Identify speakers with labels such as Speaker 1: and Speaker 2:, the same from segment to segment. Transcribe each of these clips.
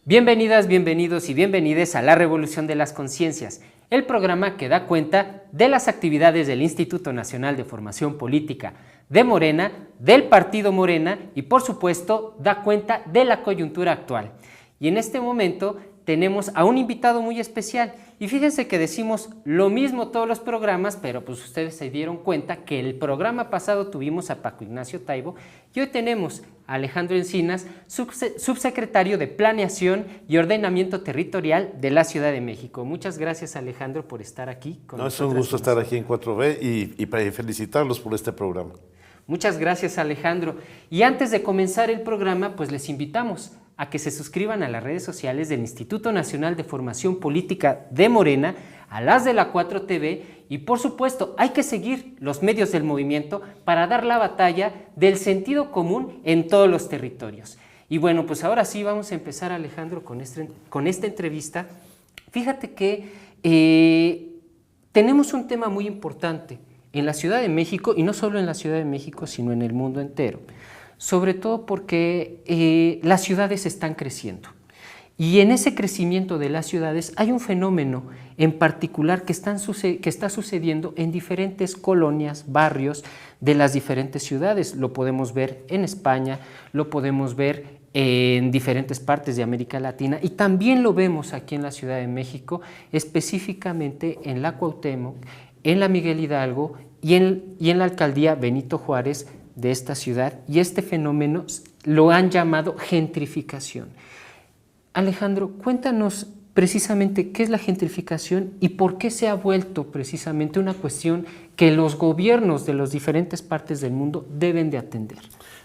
Speaker 1: Bienvenidas, bienvenidos y bienvenides a La Revolución de las Conciencias, el programa que da cuenta de las actividades del Instituto Nacional de Formación Política de Morena, del Partido Morena y por supuesto da cuenta de la coyuntura actual. Y en este momento tenemos a un invitado muy especial y fíjense que decimos lo mismo todos los programas, pero pues ustedes se dieron cuenta que el programa pasado tuvimos a Paco Ignacio Taibo y hoy tenemos a Alejandro Encinas, subsecretario de Planeación y Ordenamiento Territorial de la Ciudad de México. Muchas gracias, Alejandro, por estar aquí con nosotros.
Speaker 2: Es un gusto estar aquí en 4B y para felicitarlos por este programa.
Speaker 1: Muchas gracias, Alejandro. Y antes de comenzar el programa, pues les invitamos a que se suscriban a las redes sociales del Instituto Nacional de Formación Política de Morena, a las de la 4TV y por supuesto hay que seguir los medios del movimiento para dar la batalla del sentido común en todos los territorios. Y bueno, pues ahora sí vamos a empezar, Alejandro, con esta entrevista. Fíjate que tenemos un tema muy importante en la Ciudad de México, y no solo en la Ciudad de México, sino en el mundo entero. Sobre todo porque las ciudades están creciendo. Y en ese crecimiento de las ciudades hay un fenómeno en particular que está sucediendo en diferentes colonias, barrios de las diferentes ciudades. Lo podemos ver en España, lo podemos ver en diferentes partes de América Latina y también lo vemos aquí en la Ciudad de México, específicamente en la Cuauhtémoc, en la Miguel Hidalgo y en la alcaldía Benito Juárez de esta ciudad, y este fenómeno lo han llamado gentrificación. Alejandro, cuéntanos precisamente qué es la gentrificación y por qué se ha vuelto precisamente una cuestión que los gobiernos de las diferentes partes del mundo deben de atender.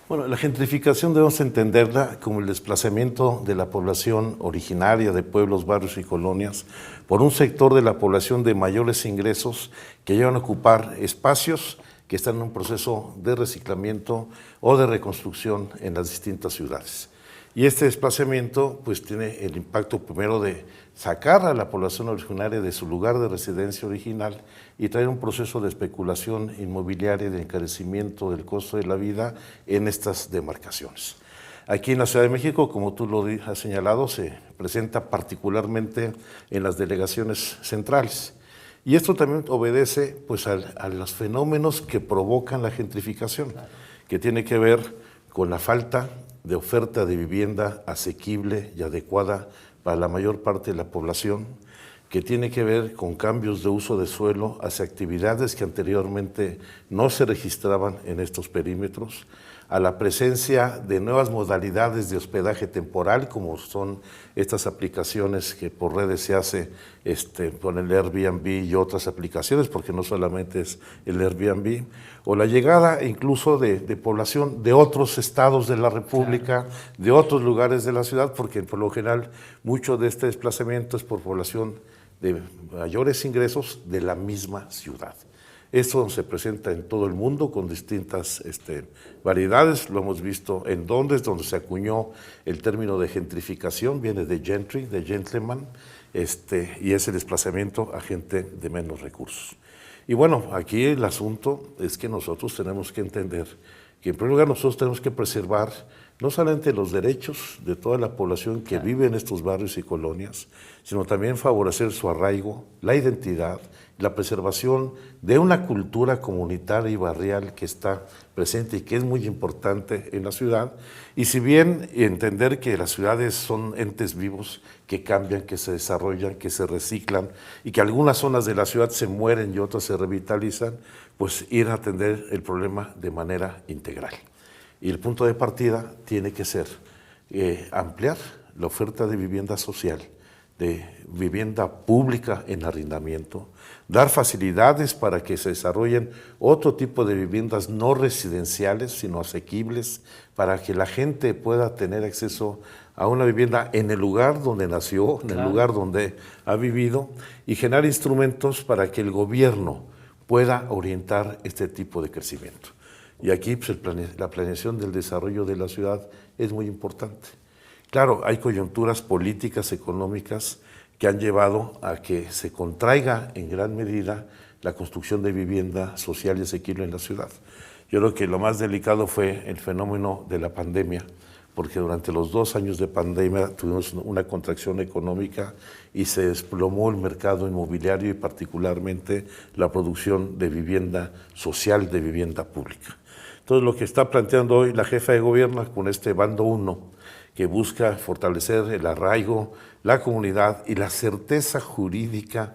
Speaker 2: Bueno, la gentrificación debemos entenderla como el desplazamiento de la población originaria de pueblos, barrios y colonias por un sector de la población de mayores ingresos que llevan a ocupar espacios que están en un proceso de reciclamiento o de reconstrucción en las distintas ciudades. Y este desplazamiento pues tiene el impacto primero de sacar a la población originaria de su lugar de residencia original y traer un proceso de especulación inmobiliaria y de encarecimiento del costo de la vida en estas demarcaciones. Aquí en la Ciudad de México, como tú lo has señalado, se presenta particularmente en las delegaciones centrales. Y esto también obedece pues, a los fenómenos que provocan la gentrificación, que tiene que ver con la falta de oferta de vivienda asequible y adecuada para la mayor parte de la población, que tiene que ver con cambios de uso de suelo hacia actividades que anteriormente no se registraban en estos perímetros, a la presencia de nuevas modalidades de hospedaje temporal, como son estas aplicaciones que por redes se hace con el Airbnb y otras aplicaciones, porque no solamente es el Airbnb, o la llegada incluso de población de otros estados de la República, de otros lugares de la ciudad, porque por lo general mucho de este desplazamiento es por población de mayores ingresos de la misma ciudad. Esto se presenta en todo el mundo con distintas variedades, lo hemos visto en Londres, donde se acuñó el término de gentrificación, viene de gentry, de gentleman, y es el desplazamiento a gente de menos recursos. Y bueno, aquí el asunto es que nosotros tenemos que entender que en primer lugar nosotros tenemos que preservar no solamente los derechos de toda la población que vive en estos barrios y colonias, sino también favorecer su arraigo, la identidad, la preservación de una cultura comunitaria y barrial que está presente y que es muy importante en la ciudad. Y si bien entender que las ciudades son entes vivos que cambian, que se desarrollan, que se reciclan y que algunas zonas de la ciudad se mueren y otras se revitalizan, pues ir a atender el problema de manera integral. Y el punto de partida tiene que ser ampliar la oferta de vivienda social, de vivienda pública en arrendamiento, dar facilidades para que se desarrollen otro tipo de viviendas no residenciales, sino asequibles, para que la gente pueda tener acceso a una vivienda en el lugar donde nació, en el lugar donde ha vivido, y generar instrumentos para que el gobierno pueda orientar este tipo de crecimiento. Y aquí pues, la planeación del desarrollo de la ciudad es muy importante. Claro, hay coyunturas políticas, económicas, que han llevado a que se contraiga en gran medida la construcción de vivienda social y asequible en la ciudad. Yo creo que lo más delicado fue el fenómeno de la pandemia, porque durante los 2 años de pandemia tuvimos una contracción económica y se desplomó el mercado inmobiliario y particularmente la producción de vivienda social, de vivienda pública. Entonces, lo que está planteando hoy la jefa de gobierno con este bando 1, que busca fortalecer el arraigo, la comunidad y la certeza jurídica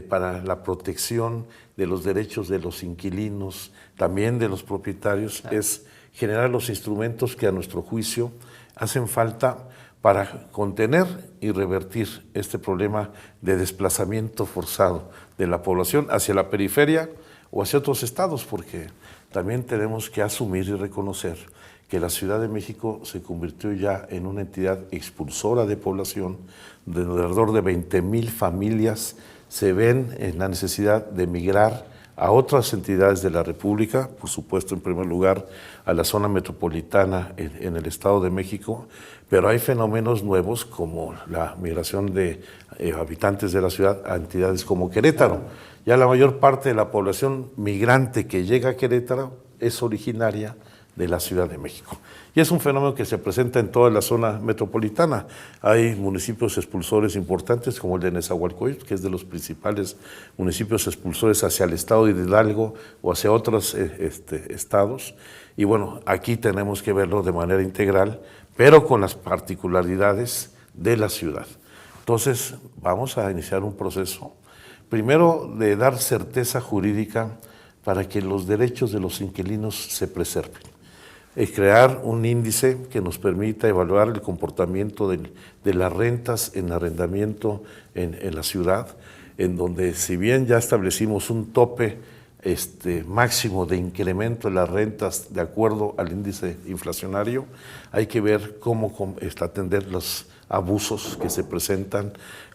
Speaker 2: para la protección de los derechos de los inquilinos, también de los propietarios, es generar los instrumentos que a nuestro juicio hacen falta para contener y revertir este problema de desplazamiento forzado de la población hacia la periferia o hacia otros estados, porque también tenemos que asumir y reconocer que la Ciudad de México se convirtió ya en una entidad expulsora de población, de alrededor de 20,000 familias se ven en la necesidad de migrar a otras entidades de la República, por supuesto en primer lugar a la zona metropolitana en el Estado de México, pero hay fenómenos nuevos como la migración de habitantes de la ciudad a entidades como Querétaro. Ya la mayor parte de la población migrante que llega a Querétaro es originaria de la Ciudad de México. Y es un fenómeno que se presenta en toda la zona metropolitana. Hay municipios expulsores importantes como el de Nezahualcóyotl, que es de los principales municipios expulsores hacia el estado de Hidalgo o hacia otros estados. Y bueno, aquí tenemos que verlo de manera integral, pero con las particularidades de la ciudad. Entonces, vamos a iniciar un proceso, primero de dar certeza jurídica para que los derechos de los inquilinos se preserven. Crear un índice que nos permita evaluar el comportamiento de las rentas en arrendamiento en la ciudad, en donde si bien ya establecimos un tope máximo de incremento de las rentas de acuerdo al índice inflacionario, hay que ver cómo atender los abusos que se presentan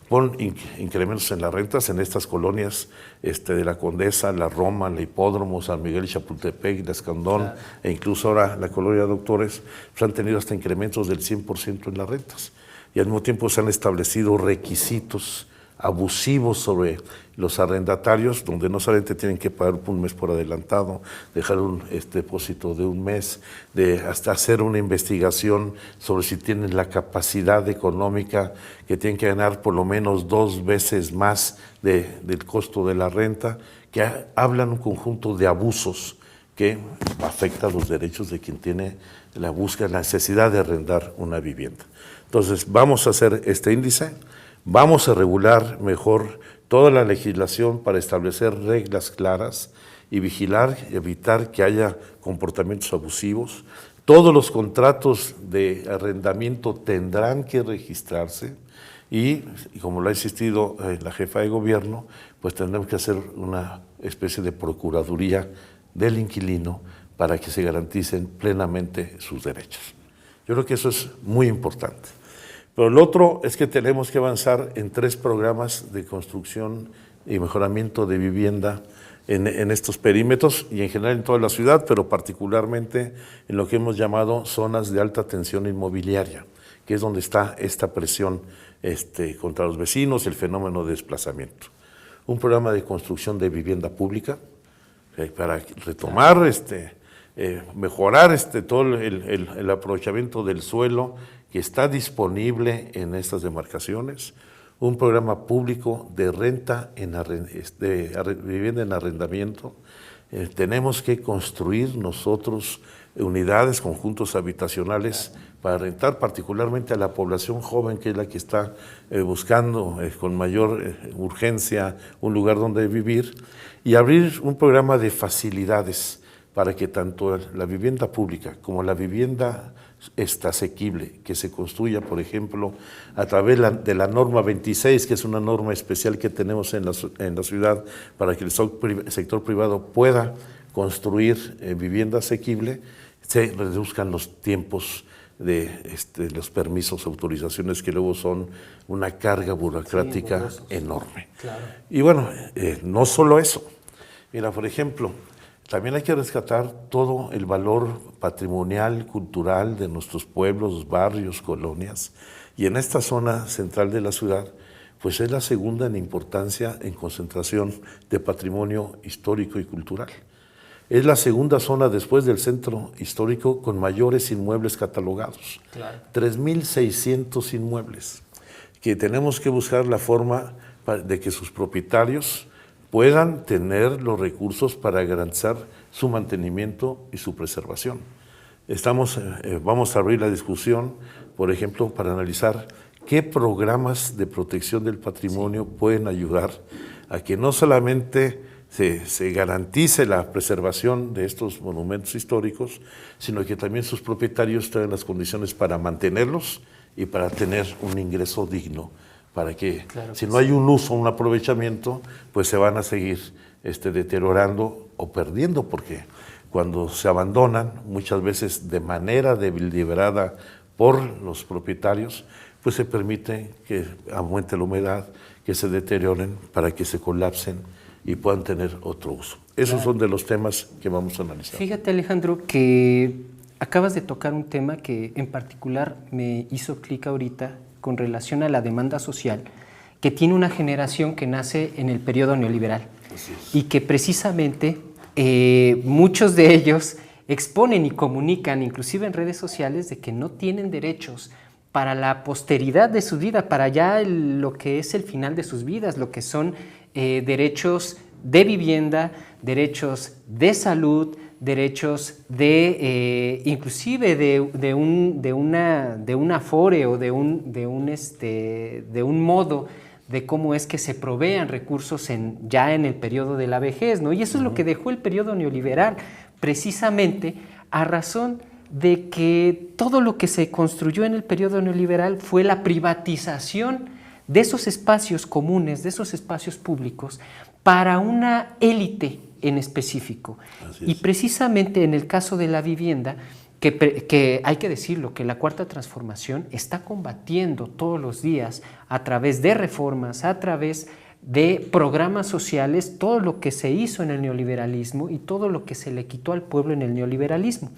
Speaker 2: con incrementos en las rentas en estas colonias de la Condesa, la Roma, la Hipódromo, San Miguel, Chapultepec, la Escandón, claro, e incluso ahora la colonia Doctores, pues han tenido hasta incrementos del 100% en las rentas. Y al mismo tiempo se han establecido requisitos abusivos sobre los arrendatarios, donde no solamente tienen que pagar un mes por adelantado, dejar un depósito de un mes, de hasta hacer una investigación sobre si tienen la capacidad económica, que tienen que ganar por lo menos 2 veces más del costo de la renta, que hablan un conjunto de abusos que afectan los derechos de quien tiene la búsqueda, la necesidad de arrendar una vivienda. Entonces, vamos a hacer este índice. Vamos a regular mejor toda la legislación para establecer reglas claras y vigilar y evitar que haya comportamientos abusivos. Todos los contratos de arrendamiento tendrán que registrarse y como lo ha insistido la jefa de gobierno, pues tendremos que hacer una especie de procuraduría del inquilino para que se garanticen plenamente sus derechos. Yo creo que eso es muy importante. Pero lo otro es que tenemos que avanzar en 3 programas de construcción y mejoramiento de vivienda en estos perímetros y en general en toda la ciudad, pero particularmente en lo que hemos llamado zonas de alta tensión inmobiliaria, que es donde está esta presión contra los vecinos, el fenómeno de desplazamiento. Un programa de construcción de vivienda pública para retomar, mejorar todo el aprovechamiento del suelo que está disponible en estas demarcaciones, un programa público de renta vivienda en arrendamiento. Tenemos que construir nosotros unidades, conjuntos habitacionales para rentar particularmente a la población joven, que es la que está buscando con mayor urgencia un lugar donde vivir, y abrir un programa de facilidades para que tanto la vivienda pública como la vivienda asequible, que se construya, por ejemplo, a través de la norma 26, que es una norma especial que tenemos en la ciudad para que el sector privado pueda construir vivienda asequible, se reduzcan los tiempos de los permisos, autorizaciones, que luego son una carga burocrática enorme. Claro. Y bueno, no solo eso. Mira, por ejemplo, también hay que rescatar todo el valor patrimonial, cultural de nuestros pueblos, barrios, colonias. Y en esta zona central de la ciudad, pues es la segunda en importancia en concentración de patrimonio histórico y cultural. Es la segunda zona después del centro histórico con mayores inmuebles catalogados.
Speaker 1: Claro.
Speaker 2: 3.600 inmuebles, que tenemos que buscar la forma de que sus propietarios puedan tener los recursos para garantizar su mantenimiento y su preservación. Vamos a abrir la discusión, por ejemplo, para analizar qué programas de protección del patrimonio pueden ayudar a que no solamente se garantice la preservación de estos monumentos históricos, sino que también sus propietarios tengan las condiciones para mantenerlos y para tener un ingreso digno, para que si no hay un uso, un aprovechamiento, pues se van a seguir deteriorando o perdiendo, porque cuando se abandonan, muchas veces de manera deliberada por los propietarios, pues se permite que aumente la humedad, que se deterioren para que se colapsen y puedan tener otro uso. Esos son de los temas que vamos a analizar.
Speaker 1: Fíjate, Alejandro, que acabas de tocar un tema que en particular me hizo clic ahorita con relación a la demanda social, que tiene una generación que nace en el periodo neoliberal y que precisamente muchos de ellos exponen y comunican, inclusive en redes sociales, de que no tienen derechos para la posteridad de su vida, para ya lo que es el final de sus vidas, lo que son derechos de vivienda, derechos de salud, derechos de inclusive de un afore o de un modo de cómo es que se provean recursos ya en el periodo de la vejez, ¿no? Y eso es lo que dejó el periodo neoliberal, precisamente a razón de que todo lo que se construyó en el periodo neoliberal fue la privatización de esos espacios comunes, de esos espacios públicos, para una élite en específico. Y precisamente en el caso de la vivienda, que hay que decirlo, que la Cuarta Transformación está combatiendo todos los días a través de reformas, a través de programas sociales, todo lo que se hizo en el neoliberalismo y todo lo que se le quitó al pueblo en el neoliberalismo.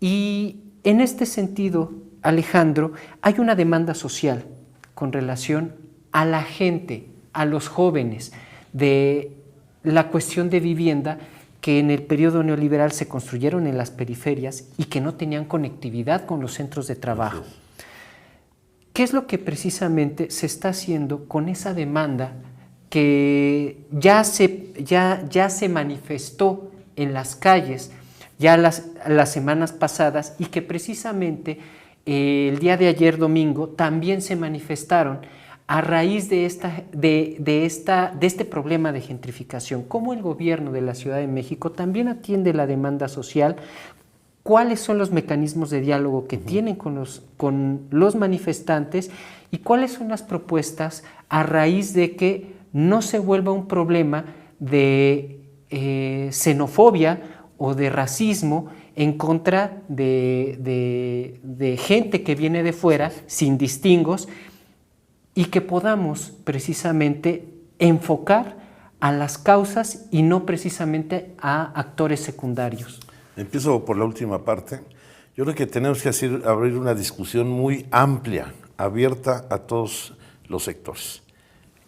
Speaker 1: Y en este sentido, Alejandro, hay una demanda social con relación a la gente, a los jóvenes, de la cuestión de vivienda que en el periodo neoliberal se construyeron en las periferias y que no tenían conectividad con los centros de trabajo. ¿Qué es lo que precisamente se está haciendo con esa demanda que ya se manifestó en las calles ya las semanas pasadas y que precisamente el día de ayer domingo también se manifestaron a raíz de este problema de gentrificación? ¿Cómo el gobierno de la Ciudad de México también atiende la demanda social? ¿Cuáles son los mecanismos de diálogo que tienen con los manifestantes? ¿Y cuáles son las propuestas a raíz de que no se vuelva un problema de xenofobia o de racismo en contra de gente que viene de fuera sin distingos, y que podamos precisamente enfocar a las causas y no precisamente a actores secundarios?
Speaker 2: Empiezo por la última parte. Yo creo que tenemos que abrir una discusión muy amplia, abierta a todos los sectores,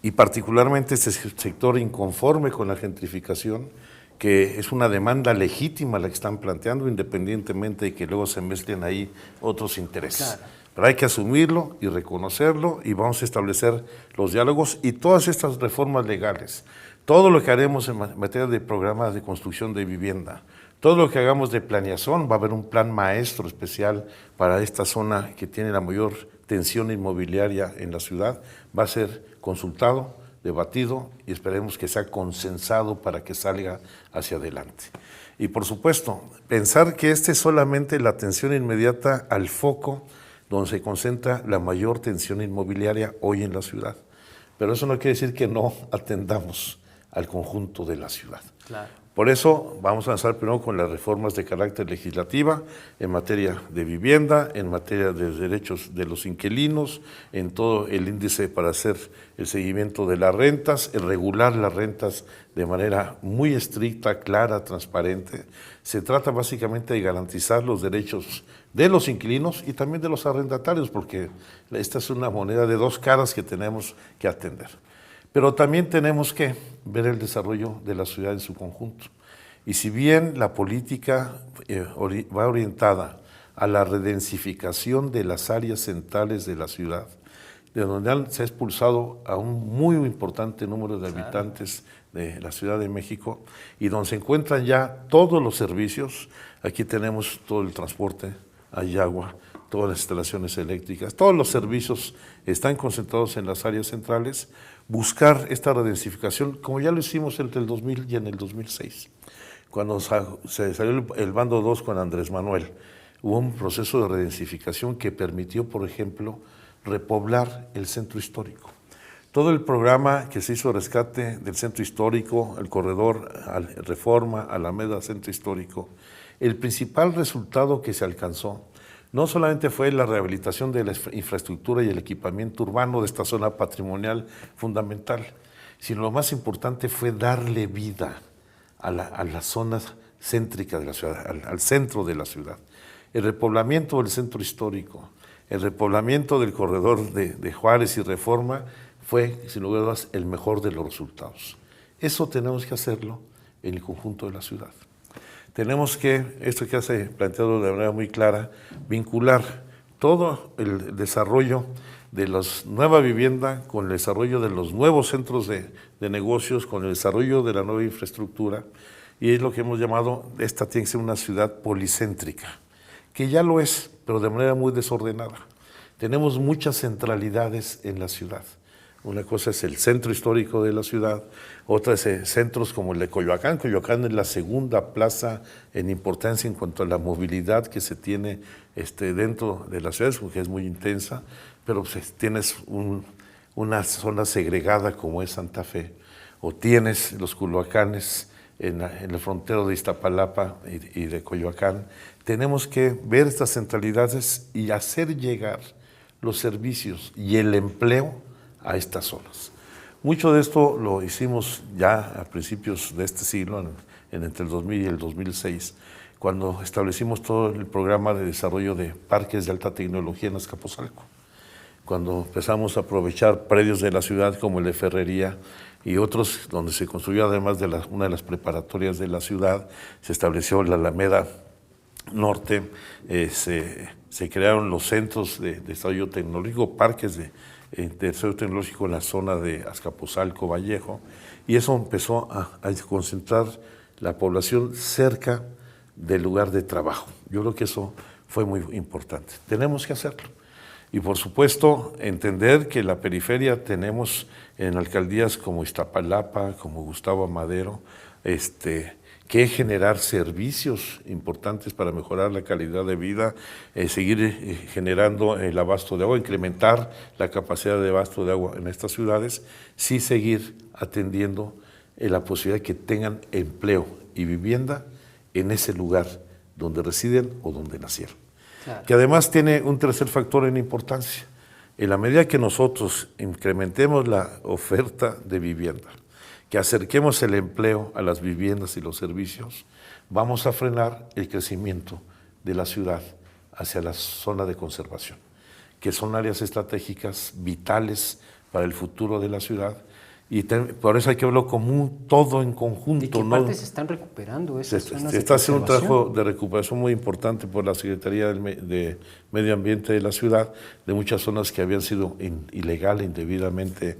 Speaker 2: y particularmente este sector inconforme con la gentrificación, que es una demanda legítima la que están planteando, independientemente de que luego se mezclen ahí otros intereses. Claro. Pero hay que asumirlo y reconocerlo, y vamos a establecer los diálogos y todas estas reformas legales, todo lo que haremos en materia de programas de construcción de vivienda, todo lo que hagamos de planeación. Va a haber un plan maestro especial para esta zona que tiene la mayor tensión inmobiliaria en la ciudad. Va a ser consultado, debatido y esperemos que sea consensado para que salga hacia adelante. Y por supuesto, pensar que es solamente la atención inmediata al foco donde se concentra la mayor tensión inmobiliaria hoy en la ciudad. Pero eso no quiere decir que no atendamos al conjunto de la ciudad. Claro. Por eso vamos a avanzar primero con las reformas de carácter legislativa en materia de vivienda, en materia de derechos de los inquilinos, en todo el índice para hacer el seguimiento de las rentas, el regular las rentas de manera muy estricta, clara, transparente. Se trata básicamente de garantizar los derechos de los inquilinos y también de los arrendatarios, porque esta es una moneda de dos caras que tenemos que atender. Pero también tenemos que ver el desarrollo de la ciudad en su conjunto. Y si bien la política va orientada a la redensificación de las áreas centrales de la ciudad, de donde se ha expulsado a un muy importante número de habitantes de la Ciudad de México, y donde se encuentran ya todos los servicios. Aquí tenemos todo el transporte, hay agua, todas las instalaciones eléctricas, todos los servicios están concentrados en las áreas centrales. Buscar esta redensificación, como ya lo hicimos entre el 2000 y en el 2006, cuando se salió el bando 2 con Andrés Manuel. Hubo un proceso de redensificación que permitió, por ejemplo, repoblar el centro histórico. Todo el programa que se hizo de rescate del centro histórico, el corredor Reforma, Alameda, Centro Histórico, el principal resultado que se alcanzó no solamente fue la rehabilitación de la infraestructura y el equipamiento urbano de esta zona patrimonial fundamental, sino lo más importante fue darle vida a la zona céntrica de la ciudad, al centro de la ciudad. El repoblamiento del centro histórico, el repoblamiento del corredor de Juárez y Reforma fue, sin lugar a dudas, el mejor de los resultados. Eso tenemos que hacerlo en el conjunto de la ciudad. Tenemos que, esto que hace planteado de manera muy clara, vincular todo el desarrollo de la nueva vivienda con el desarrollo de los nuevos centros de negocios, con el desarrollo de la nueva infraestructura, y es lo que hemos llamado, esta tiene que ser una ciudad policéntrica, que ya lo es, pero de manera muy desordenada. Tenemos muchas centralidades en la ciudad. Una cosa es el centro histórico de la ciudad, otra es centros como el de Coyoacán. Coyoacán es la segunda plaza en importancia en cuanto a la movilidad que se tiene dentro de la ciudad, porque es muy intensa, pero pues, tienes una zona segregada como es Santa Fe, o tienes los Culhuacanes en el frontero de Iztapalapa y de Coyoacán. Tenemos que ver estas centralidades y hacer llegar los servicios y el empleo a estas zonas. Mucho de esto lo hicimos ya a principios de este siglo, entre el 2000 y el 2006, cuando establecimos todo el programa de desarrollo de parques de alta tecnología en Azcapotzalco, cuando empezamos a aprovechar predios de la ciudad como el de Ferrería y otros donde se construyó, además de una de las preparatorias de la ciudad, se estableció la Alameda Norte, se crearon los centros de desarrollo tecnológico, parques de desarrollo tecnológico en la zona de Azcapotzalco, Vallejo, y eso empezó a concentrar la población cerca del lugar de trabajo. Yo creo que eso fue muy importante. Tenemos que hacerlo. Y por supuesto, entender que la periferia tenemos en alcaldías como Iztapalapa, como Gustavo Amadero, que generar servicios importantes para mejorar la calidad de vida, seguir generando el abasto de agua, incrementar la capacidad de abasto de agua en estas ciudades, sí seguir atendiendo la posibilidad de que tengan empleo y vivienda en ese lugar donde residen o donde nacieron. Claro. Que además tiene un tercer factor en importancia. En la medida que nosotros incrementemos la oferta de vivienda, que acerquemos el empleo a las viviendas y los servicios, vamos a frenar el crecimiento de la ciudad hacia la zona de conservación, que son áreas estratégicas vitales para el futuro de la ciudad, y por eso hay que verlo como un todo en conjunto.
Speaker 1: ¿De qué parte se están recuperando esas zonas
Speaker 2: se está haciendo un trabajo de recuperación muy importante por la Secretaría de Medio Ambiente de la ciudad, de muchas zonas que habían sido ilegal, indebidamente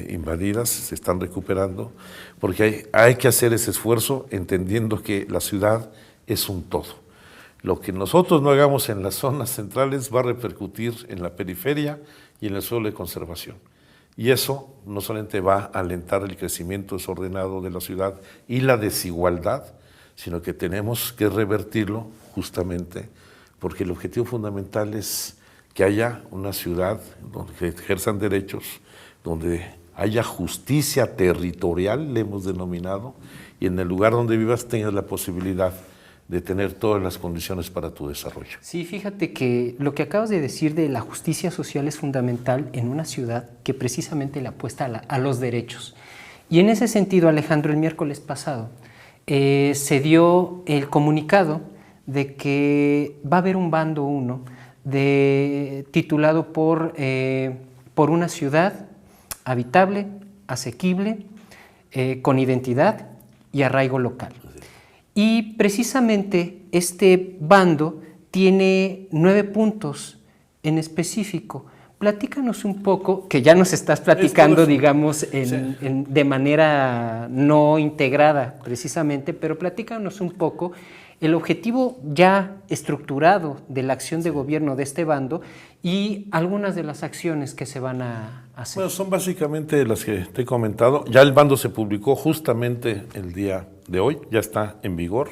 Speaker 2: invadidas, se están recuperando, porque hay que hacer ese esfuerzo entendiendo que la ciudad es un todo. Lo que nosotros no hagamos en las zonas centrales va a repercutir en la periferia y en el suelo de conservación. Y eso no solamente va a alentar el crecimiento desordenado de la ciudad y la desigualdad, sino que tenemos que revertirlo justamente porque el objetivo fundamental es que haya una ciudad donde ejerzan derechos, donde haya justicia territorial, le hemos denominado, y en el lugar donde vivas tengas la posibilidad de tener todas las condiciones para tu desarrollo.
Speaker 1: Sí, fíjate que lo que acabas de decir de la justicia social es fundamental en una ciudad que precisamente le apuesta a los derechos. Y en ese sentido, Alejandro, el miércoles pasado se dio el comunicado de que va a haber un bando 1 titulado por una ciudad habitable, asequible, con identidad y arraigo local. Y precisamente este bando tiene 9 puntos en específico. Platícanos un poco, que ya nos estás platicando, digamos, de manera no integrada precisamente, pero platícanos un poco el objetivo ya estructurado de la acción de gobierno de este bando y algunas de las acciones que se van a hacer.
Speaker 2: Bueno, son básicamente las que te he comentado. Ya el bando se publicó justamente el día de hoy, ya está en vigor,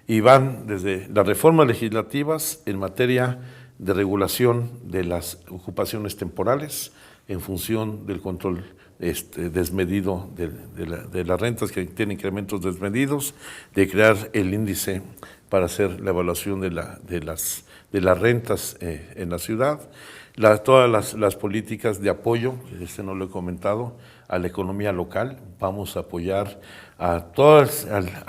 Speaker 2: y van desde las reformas legislativas en materia de regulación de las ocupaciones temporales en función del control desmedido de las rentas que tienen incrementos desmedidos, de crear el índice para hacer la evaluación de las rentas en la ciudad, todas las políticas de apoyo, no lo he comentado, a la economía local. Vamos a apoyar a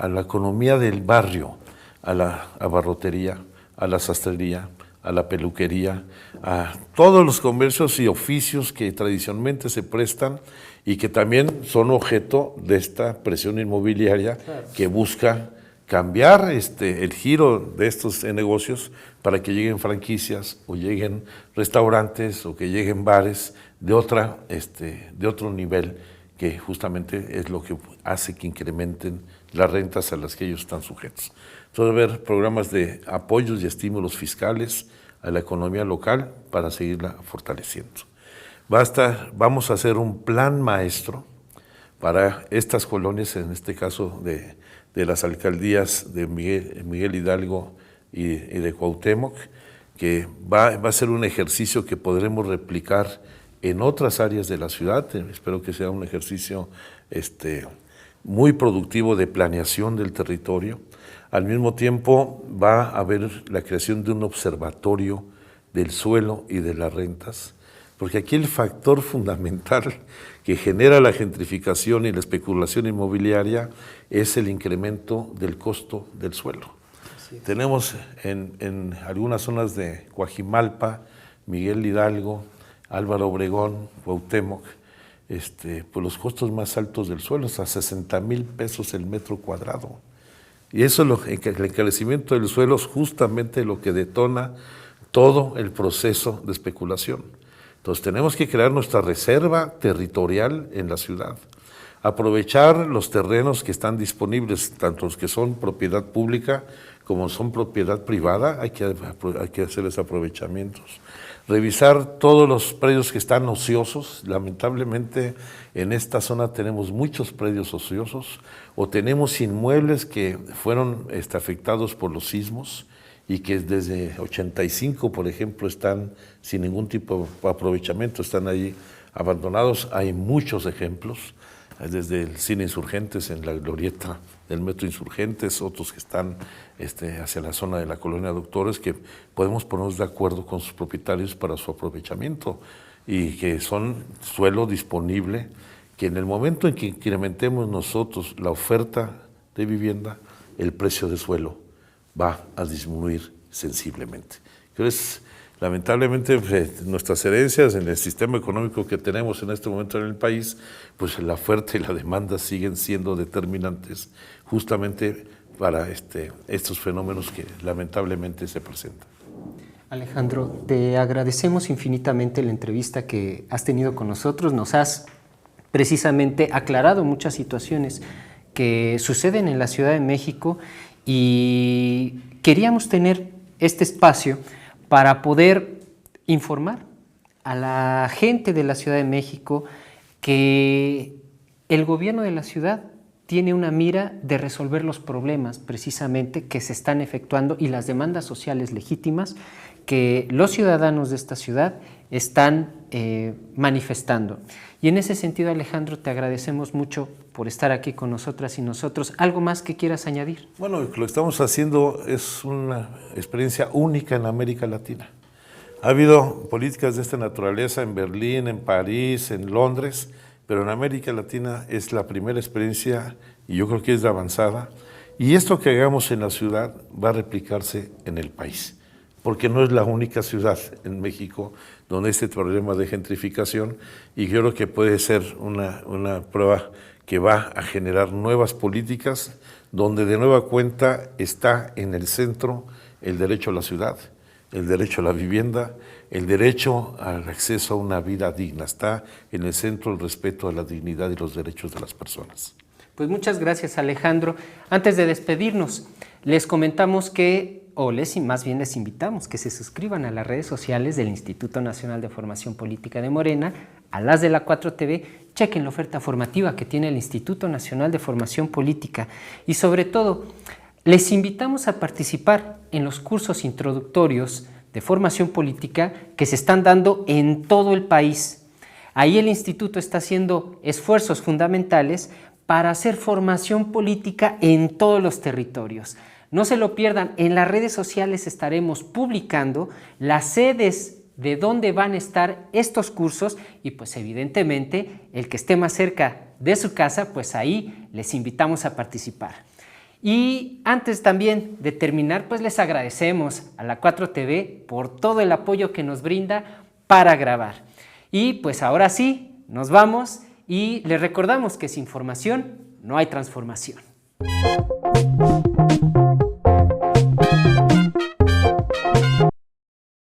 Speaker 2: la economía del barrio, a la abarrotería, a la sastrería, a la peluquería, a todos los comercios y oficios que tradicionalmente se prestan y que también son objeto de esta presión inmobiliaria que busca cambiar el giro de estos negocios para que lleguen franquicias o lleguen restaurantes o que lleguen bares de otro nivel, que justamente es lo que hace que incrementen las rentas a las que ellos están sujetos. Entonces, haber programas de apoyos y estímulos fiscales a la economía local para seguirla fortaleciendo. Vamos a hacer un plan maestro para estas colonias, en este caso de las alcaldías de Miguel Hidalgo y de Cuauhtémoc, que va a ser un ejercicio que podremos replicar en otras áreas de la ciudad. Espero que sea un ejercicio muy productivo de planeación del territorio. Al mismo tiempo va a haber la creación de un observatorio del suelo y de las rentas, porque aquí el factor fundamental que genera la gentrificación y la especulación inmobiliaria es el incremento del costo del suelo. Tenemos en algunas zonas de Coajimalpa, Miguel Hidalgo, Álvaro Obregón, Cuauhtémoc, pues los costos más altos del suelo, hasta 60,000 pesos el metro cuadrado. Y eso, el encarecimiento del suelo es justamente lo que detona todo el proceso de especulación. Entonces tenemos que crear nuestra reserva territorial en la ciudad, aprovechar los terrenos que están disponibles, tanto los que son propiedad pública como son propiedad privada, hay que hacerles aprovechamientos. Revisar todos los predios que están ociosos. Lamentablemente en esta zona tenemos muchos predios ociosos, o tenemos inmuebles que fueron afectados por los sismos y que desde 85, por ejemplo, están sin ningún tipo de aprovechamiento, están ahí abandonados. Hay muchos ejemplos, desde el Cine Insurgentes en la glorieta del Metro Insurgentes, otros que están hacia la zona de la Colonia Doctores, que podemos ponernos de acuerdo con sus propietarios para su aprovechamiento, y que son suelo disponible, que en el momento en que incrementemos nosotros la oferta de vivienda, el precio de suelo va a disminuir sensiblemente. Entonces, lamentablemente, nuestras herencias en el sistema económico que tenemos en este momento en el país, pues la oferta y la demanda siguen siendo determinantes justamente para estos fenómenos que lamentablemente se presentan.
Speaker 1: Alejandro, te agradecemos infinitamente la entrevista que has tenido con nosotros. Nos has precisamente aclarado muchas situaciones que suceden en la Ciudad de México, y queríamos tener este espacio para poder informar a la gente de la Ciudad de México que el gobierno de la ciudad tiene una mira de resolver los problemas precisamente que se están efectuando y las demandas sociales legítimas que los ciudadanos de esta ciudad están manifestando. Y en ese sentido, Alejandro, te agradecemos mucho por estar aquí con nosotras y nosotros. ¿Algo más que quieras añadir?
Speaker 2: Bueno, lo que estamos haciendo es una experiencia única en América Latina. Ha habido políticas de esta naturaleza en Berlín, en París, en Londres, pero en América Latina es la primera experiencia, y yo creo que es de avanzada. Y esto que hagamos en la ciudad va a replicarse en el país, porque no es la única ciudad en México donde este problema de gentrificación, y yo creo que puede ser una prueba que va a generar nuevas políticas donde de nueva cuenta está en el centro el derecho a la ciudad, el derecho a la vivienda, el derecho al acceso a una vida digna. Está en el centro el respeto a la dignidad y los derechos de las personas.
Speaker 1: Pues muchas gracias, Alejandro. Antes de despedirnos, les comentamos que, más bien les invitamos que se suscriban a las redes sociales del Instituto Nacional de Formación Política de Morena, a las de la 4TV, chequen la oferta formativa que tiene el Instituto Nacional de Formación Política y sobre todo, les invitamos a participar en los cursos introductorios de formación política que se están dando en todo el país. Ahí el instituto está haciendo esfuerzos fundamentales para hacer formación política en todos los territorios. No se lo pierdan, en las redes sociales estaremos publicando las sedes de dónde van a estar estos cursos y pues evidentemente el que esté más cerca de su casa, pues ahí les invitamos a participar. Y antes también de terminar, pues les agradecemos a la 4TV por todo el apoyo que nos brinda para grabar. Y pues ahora sí, nos vamos y les recordamos que sin formación no hay transformación.